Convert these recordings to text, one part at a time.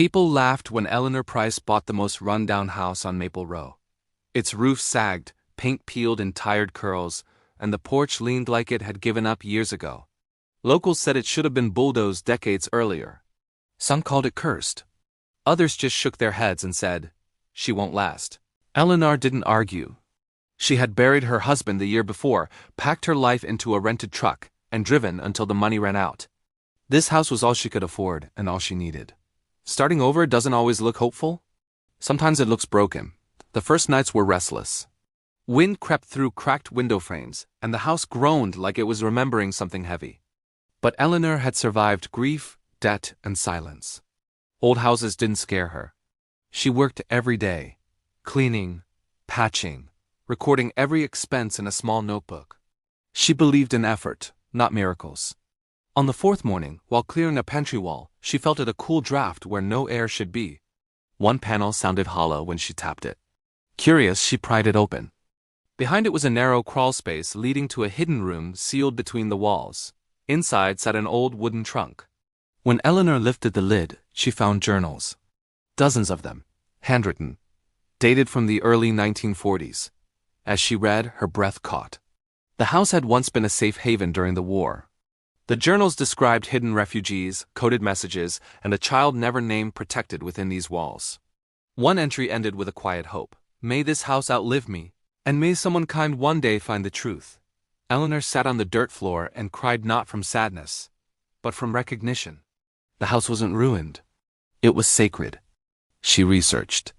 People laughed when Eleanor Price bought the most run-down house on Maple Row. Its roof sagged, paint peeled in tired curls, and the porch leaned like it had given up years ago. Locals said it should have been bulldozed decades earlier. Some called it cursed. Others just shook their heads and said, "She won't last." Eleanor didn't argue. She had buried her husband the year before, packed her life into a rented truck, and driven until the money ran out. This house was all she could afford and all she needed. Starting over doesn't always look hopeful. Sometimes it looks broken. The first nights were restless. Wind crept through cracked window frames, and the house groaned like it was remembering something heavy. But Eleanor had survived grief, debt, and silence. Old houses didn't scare her. She worked every day, cleaning, patching, recording every expense in a small notebook. She believed in effort, not miracles. On the fourth morning, while clearing a pantry wall, she felt it a cool draft where no air should be. One panel sounded hollow when she tapped it. Curious, she pried it open. Behind it was a narrow crawl space leading to a hidden room sealed between the walls. Inside sat an old wooden trunk. When Eleanor lifted the lid, she found journals. Dozens of them, handwritten, dated from the early 1940s. As she read, her breath caught. The house had once been a safe haven during the war. The journals described hidden refugees, coded messages, and a child never named protected within these walls. One entry ended with a quiet hope. "May this house outlive me, and may someone kind one day find the truth." Eleanor sat on the dirt floor and cried not from sadness, but from recognition. The house wasn't ruined. It was sacred. She researched.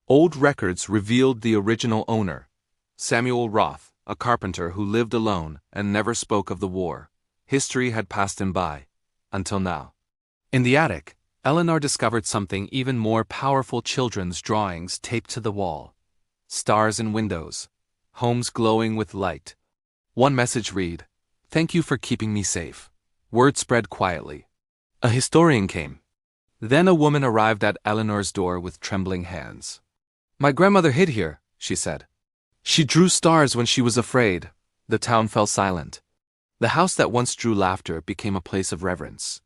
Old records revealed the original owner, Samuel Roth, a carpenter who lived alone and never spoke of the war. History had passed him by, until now. In the attic, Eleanor discovered something even more powerful: children's drawings taped to the wall. Stars in windows, homes glowing with light. One message read, "Thank you for keeping me safe." Word spread quietly. A historian came. Then a woman arrived at Eleanor's door with trembling hands. "My grandmother hid here," she said. "She drew stars when she was afraid." The town fell silent. The house that once drew laughter became a place of reverence.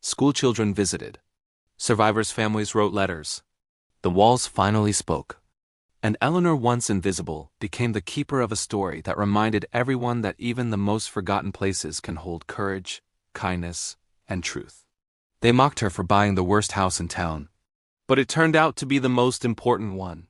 School children visited. Survivors' families wrote letters. The walls finally spoke. And Eleanor, once invisible, became the keeper of a story that reminded everyone that even the most forgotten places can hold courage, kindness, and truth. They mocked her for buying the worst house in town. But it turned out to be the most important one.